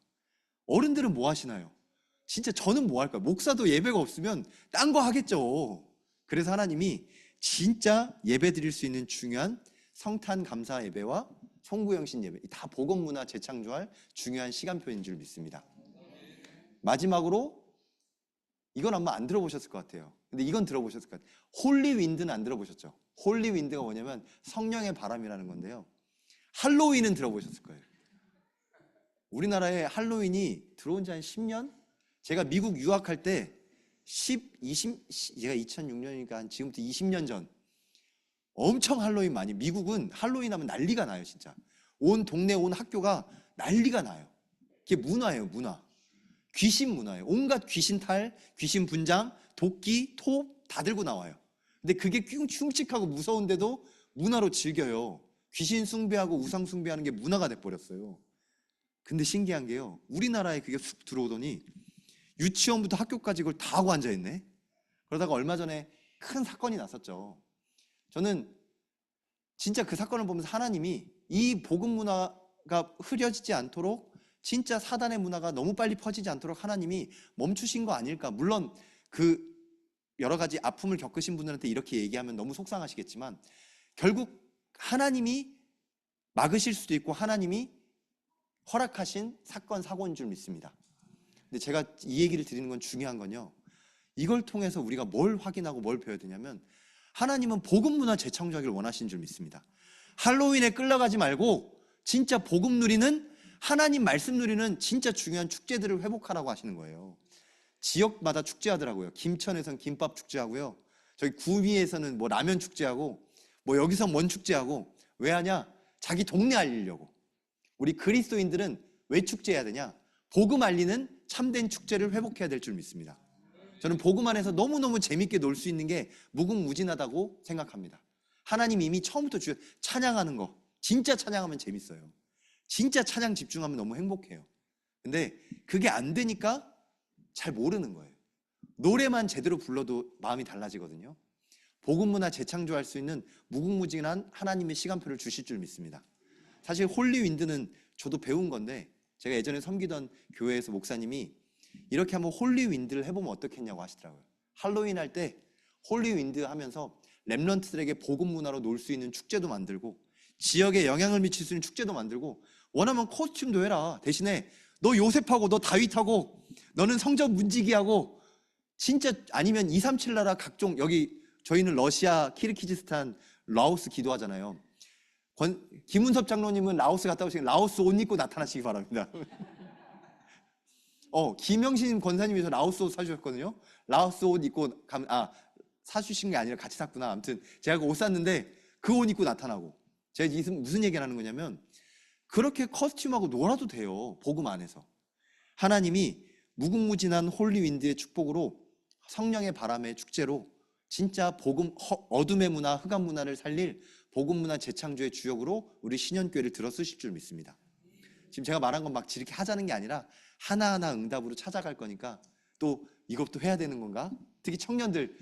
어른들은 뭐 하시나요? 진짜 저는 뭐 할까요? 목사도 예배가 없으면 딴 거 하겠죠. 그래서 하나님이 진짜 예배 드릴 수 있는 중요한 성탄 감사 예배와 송구영신 예배, 다 복음 문화 재창조할 중요한 시간표인 줄 믿습니다. 마지막으로 이건 아마 안 들어보셨을 것 같아요. 근데 이건 들어보셨을 것 같아요. 홀리 윈드는 안 들어보셨죠? 홀리 윈드가 뭐냐면 성령의 바람이라는 건데요. 할로윈은 들어보셨을 거예요. 우리나라에 할로윈이 들어온 지 한 10년? 제가 미국 유학할 때 제가 2006년이니까 한 지금부터 20년 전 엄청 할로윈 많이, 미국은 할로윈 하면 난리가 나요. 진짜 온 동네 온 학교가 난리가 나요. 그게 문화예요. 문화, 귀신 문화예요. 온갖 귀신 탈, 귀신 분장, 도끼, 톱 다 들고 나와요. 근데 그게 흉측하고 무서운데도 문화로 즐겨요. 귀신 숭배하고 우상 숭배하는 게 문화가 돼버렸어요. 근데 신기한 게요, 우리나라에 그게 쑥 들어오더니 유치원부터 학교까지 그걸 다 하고 앉아있네. 그러다가 얼마 전에 큰 사건이 났었죠. 저는 진짜 그 사건을 보면서 하나님이 이 복음 문화가 흐려지지 않도록, 진짜 사단의 문화가 너무 빨리 퍼지지 않도록 하나님이 멈추신 거 아닐까. 물론 그 여러 가지 아픔을 겪으신 분들한테 이렇게 얘기하면 너무 속상하시겠지만 결국 하나님이 막으실 수도 있고 하나님이 허락하신 사건 사고인 줄 믿습니다. 근데 제가 이 얘기를 드리는 건, 중요한 건요, 이걸 통해서 우리가 뭘 확인하고 뭘 배워야 되냐면 하나님은 복음 문화 재창조하기를 원하시는 줄 믿습니다. 할로윈에 끌려가지 말고 진짜 복음 누리는, 하나님 말씀 누리는 진짜 중요한 축제들을 회복하라고 하시는 거예요. 지역마다 축제하더라고요. 김천에선 김밥 축제하고요, 저기 구미에서는 뭐 라면 축제하고, 뭐 여기서 뭔 축제하고. 왜 하냐? 자기 동네 알리려고. 우리 그리스도인들은 왜 축제해야 되냐? 복음 알리는 참된 축제를 회복해야 될 줄 믿습니다. 저는 복음 안에서 너무너무 재밌게 놀 수 있는 게 무궁무진하다고 생각합니다. 하나님 이미 처음부터 찬양하는 거, 진짜 찬양하면 재밌어요. 진짜 찬양 집중하면 너무 행복해요. 근데 그게 안 되니까 잘 모르는 거예요. 노래만 제대로 불러도 마음이 달라지거든요. 복음 문화 재창조할 수 있는 무궁무진한 하나님의 시간표를 주실 줄 믿습니다. 사실 홀리 윈드는 저도 배운 건데, 제가 예전에 섬기던 교회에서 목사님이 이렇게 한번 홀리 윈드를 해보면 어떻겠냐고 하시더라고요. 할로윈 할 때 홀리 윈드 하면서 렘넌트들에게 복음 문화로 놀 수 있는 축제도 만들고, 지역에 영향을 미칠 수 있는 축제도 만들고, 원하면 코스튬도 해라. 대신에 너 요셉하고 너 다윗하고 너는 성전 문지기하고, 진짜 아니면 237 나라 각종, 여기 저희는 러시아, 키르기즈스탄, 라오스 기도하잖아요. 김은섭 장로님은 라오스 갔다 오시면 라오스 옷 입고 나타나시기 바랍니다. 김영신 권사님이 저 라오스 옷 사주셨거든요. 라오스 옷 입고 가면, 사주신 게 아니라 같이 샀구나. 아무튼 제가 그 옷 샀는데 그 옷 입고 나타나고. 제가 무슨 얘기를 하는 거냐면, 그렇게 커스튬하고 놀아도 돼요. 복음 안에서. 하나님이 무궁무진한 홀리윈드의 축복으로, 성령의 바람의 축제로 진짜 복음, 어둠의 문화, 흑암 문화를 살릴 복음 문화 재창조의 주역으로 우리 신현교회를 들어 쓰실 줄 믿습니다. 지금 제가 말한 건 막 이렇게 하자는 게 아니라 하나하나 응답으로 찾아갈 거니까, 또 이것도 해야 되는 건가? 특히 청년들,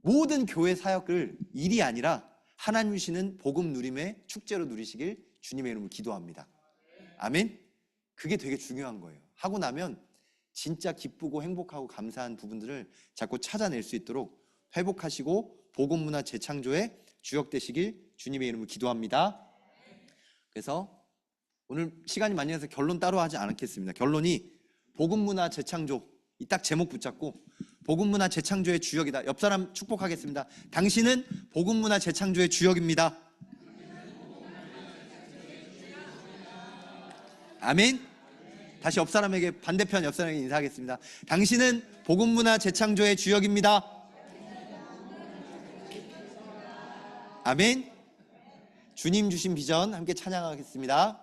모든 교회 사역을 일이 아니라 하나님 주시는 복음 누림의 축제로 누리시길 주님의 이름으로 기도합니다. 아멘. 그게 되게 중요한 거예요. 하고 나면 진짜 기쁘고 행복하고 감사한 부분들을 자꾸 찾아낼 수 있도록 회복하시고 복음 문화 재창조의 주역 되시길 주님의 이름으로 기도합니다. 그래서 오늘 시간이 많이 나서 결론 따로 하지 않겠습니다. 결론이 복음 문화 재창조, 이 딱 제목 붙잡고 복음 문화 재창조의 주역이다. 옆 사람 축복하겠습니다. 당신은 복음 문화 재창조의 주역입니다. 아멘. 다시 옆 사람에게, 반대편 옆 사람에게 인사하겠습니다. 당신은 복음 문화 재창조의 주역입니다. 아멘. 주님 주신 비전 함께 찬양하겠습니다.